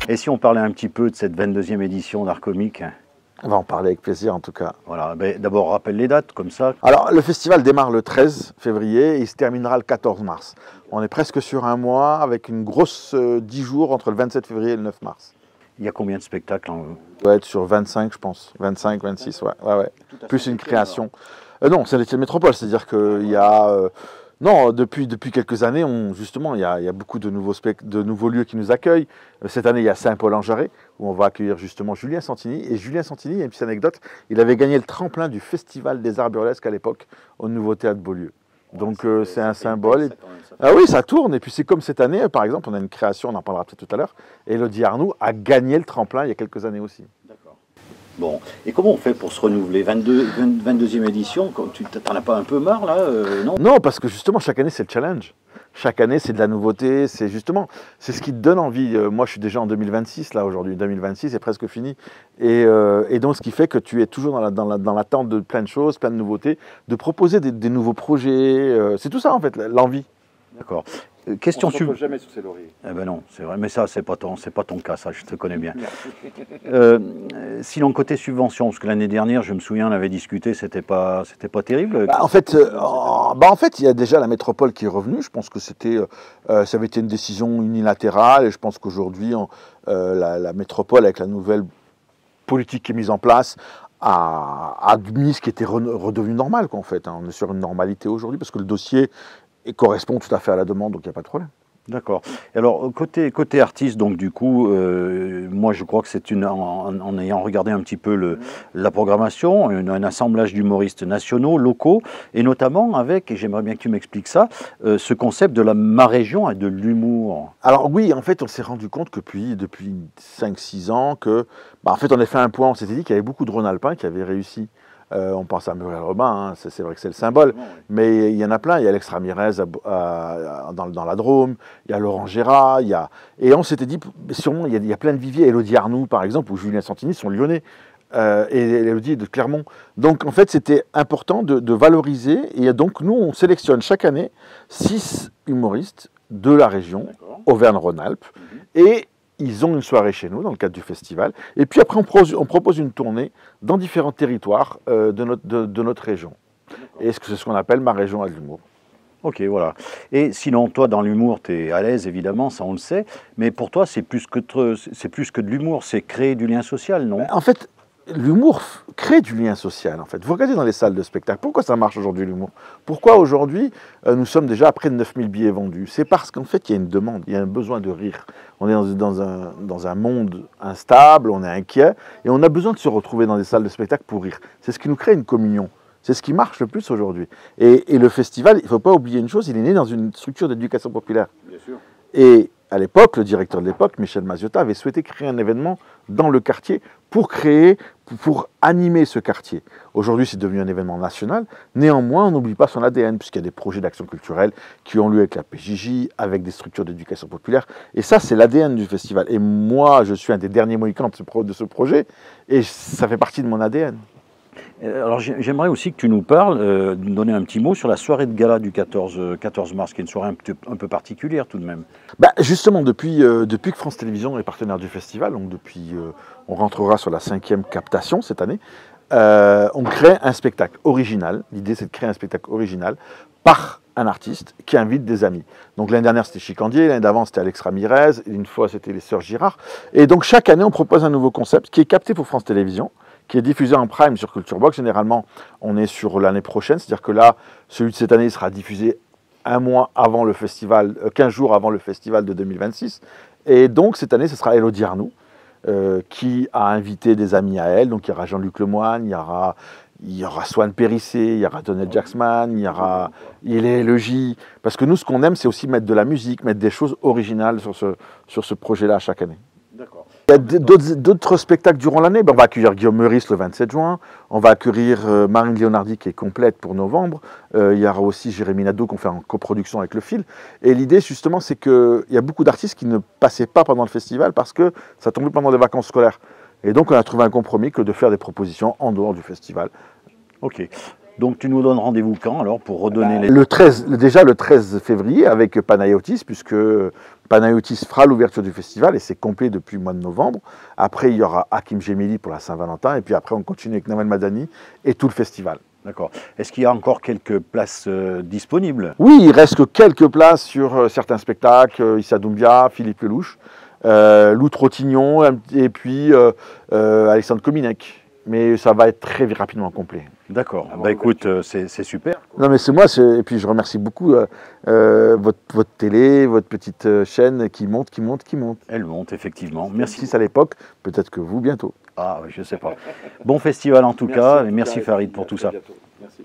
Et si on parlait un petit peu de cette 22e édition d'Art Comique? On va en parler avec plaisir en tout cas. Voilà, ben, d'abord rappelle les dates comme ça. Alors le festival démarre le 13 février et il se terminera le 14 mars. On est presque sur un mois avec une grosse 10 jours entre le 27 février et le 9 mars. Il y a combien de spectacles On doit être sur 25 je pense, 25, 26, ouais. Plus une création. Non, c'est l'Étienne Métropole, c'est-à-dire qu'il y a... non, depuis quelques années, justement, il y a beaucoup de nouveaux lieux qui nous accueillent. Cette année, il y a Saint-Paul-en-Jarret, où on va accueillir justement Julien Santini. Et Julien Santini, il y a une petite anecdote, il avait gagné le tremplin du Festival des Arts Burlesques à l'époque, au Nouveau Théâtre Beaulieu. Donc c'est un symbole. Ah oui, ça tourne. Et puis c'est comme cette année, par exemple, on a une création, on en parlera peut-être tout à l'heure. Élodie Arnoux a gagné le tremplin il y a quelques années aussi. D'accord. Bon, et comment on fait pour se renouveler? 22e édition, tu t'en as pas un peu marre là, non? Non, parce que justement, chaque année, c'est le challenge. Chaque année, c'est de la nouveauté, c'est ce qui te donne envie. Moi, je suis déjà en 2026, là, aujourd'hui. 2026 est presque fini. Et donc, ce qui fait que tu es toujours dans l'attente de plein de choses, plein de nouveautés, de proposer des nouveaux projets. C'est tout ça, en fait, l'envie. D'accord. Question on ne se jamais sous ses lauriers. Eh ben non, c'est vrai, mais ça, c'est pas ton cas, ça, je te connais bien. Sinon, côté subvention, parce que l'année dernière, je me souviens, on avait discuté, c'était pas terrible. En fait, il y a déjà la métropole qui est revenue. Je pense que ça avait été une décision unilatérale, et je pense qu'aujourd'hui, la métropole, avec la nouvelle politique qui est mise en place, a admis ce qui était redevenu normal, quoi, en fait. On est sur une normalité aujourd'hui, parce que le dossier correspond tout à fait à la demande, donc il n'y a pas de problème. D'accord. Alors, côté artiste, donc du coup, moi je crois que c'est en ayant regardé un petit peu la programmation, un assemblage d'humoristes nationaux, locaux, et notamment avec, et j'aimerais bien que tu m'expliques ça, ce concept de ma région et de l'humour. Alors oui, en fait, on s'est rendu compte que depuis 5-6 ans, en fait, on a fait un point, on s'était dit qu'il y avait beaucoup de Rhône-Alpins qui avaient réussi. On pense à Muriel Robin, hein, c'est vrai que c'est le symbole, mais il y en a plein. Il y a Alex Ramirez dans la Drôme, il y a Laurent Gérard, et on s'était dit, sûrement, il y a plein de viviers. Élodie Arnoux, par exemple, ou Julien Santini sont lyonnais, et Élodie de Clermont. Donc, en fait, c'était important de valoriser, et donc, nous, on sélectionne chaque année 6 humoristes de la région, Auvergne-Rhône-Alpes, et ils ont une soirée chez nous dans le cadre du festival. Et puis après, on propose une tournée dans différents territoires de notre région. Et c'est ce qu'on appelle Ma région a de l'humour. Ok, voilà. Et sinon, toi, dans l'humour, tu es à l'aise, évidemment, ça on le sait. Mais pour toi, c'est plus que de l'humour, c'est créer du lien social, non? En fait, l'humour crée du lien social, en fait. Vous regardez dans les salles de spectacle, pourquoi ça marche aujourd'hui, l'humour? Pourquoi aujourd'hui, nous sommes déjà à près de 9000 billets vendus? C'est parce qu'en fait, il y a une demande, il y a un besoin de rire. On est dans un monde instable, on est inquiet, et on a besoin de se retrouver dans des salles de spectacle pour rire. C'est ce qui nous crée une communion. C'est ce qui marche le plus aujourd'hui. Et le festival, il ne faut pas oublier une chose, il est né dans une structure d'éducation populaire. Bien sûr. Et à l'époque, le directeur de l'époque, Michel Maziotta, avait souhaité créer un événement dans le quartier pour animer ce quartier. Aujourd'hui, c'est devenu un événement national. Néanmoins, on n'oublie pas son ADN, puisqu'il y a des projets d'action culturelle qui ont lieu avec la PJJ, avec des structures d'éducation populaire. Et ça, c'est l'ADN du festival. Et moi, je suis un des derniers mohicans de ce projet, et ça fait partie de mon ADN. Alors j'aimerais aussi que tu nous parles, nous donner un petit mot sur la soirée de gala du 14 mars, qui est une soirée un peu particulière tout de même. Justement, depuis que France Télévisions est partenaire du festival, donc on rentrera sur la 5e captation cette année, on crée un spectacle original. L'idée, c'est de créer un spectacle original par un artiste qui invite des amis. Donc l'année dernière, c'était Chicandier, l'année d'avant, c'était Alex Ramirez, une fois, c'était les Sœurs Girard. Et donc chaque année, on propose un nouveau concept qui est capté pour France Télévisions, qui est diffusé en prime sur Culture Box. Généralement, on est sur l'année prochaine, c'est-à-dire que là, celui de cette année sera diffusé 1 mois avant le festival, 15 jours avant le festival de 2026. Et donc, cette année, ce sera Élodie Arnoux, qui a invité des amis à elle. Donc, il y aura Jean-Luc Lemoyne, il y aura Swan Périssé, il y aura Donald Jacksman, il y aura Le J. Parce que nous, ce qu'on aime, c'est aussi mettre de la musique, mettre des choses originales sur ce projet-là chaque année. D'accord. Il y a d'autres spectacles durant l'année. On va accueillir Guillaume Meurice le 27 juin. On va accueillir Marine Leonardi qui est complète pour novembre. Il y aura aussi Jérémy Nadeau qu'on fait en coproduction avec Le Fil. Et l'idée justement, c'est qu'il y a beaucoup d'artistes qui ne passaient pas pendant le festival parce que ça tombait pendant les vacances scolaires. Et donc on a trouvé un compromis que de faire des propositions en dehors du festival. Ok. Donc tu nous donnes rendez-vous quand alors pour redonner déjà le 13 février avec Panayotis, puisque Panayotis fera l'ouverture du festival et c'est complet depuis le mois de novembre. Après, il y aura Hakim Gemili pour la Saint-Valentin et puis après, on continue avec Nawel Madani et tout le festival. D'accord. Est-ce qu'il y a encore quelques places disponibles? Oui, il reste que quelques places sur certains spectacles, Issa Doumbia, Philippe Lelouch, Lou Trottignon et puis Alexandre Kominek. Mais ça va être très rapidement complet. D'accord. Bah écoute, c'est super. Non mais c'est moi, et puis je remercie beaucoup votre télé, votre petite chaîne qui monte. Elle monte, effectivement. Merci. Si c'est à l'époque, peut-être que vous bientôt. Ah, je sais pas. Bon festival en tout cas, et merci Farid pour tout ça. Merci.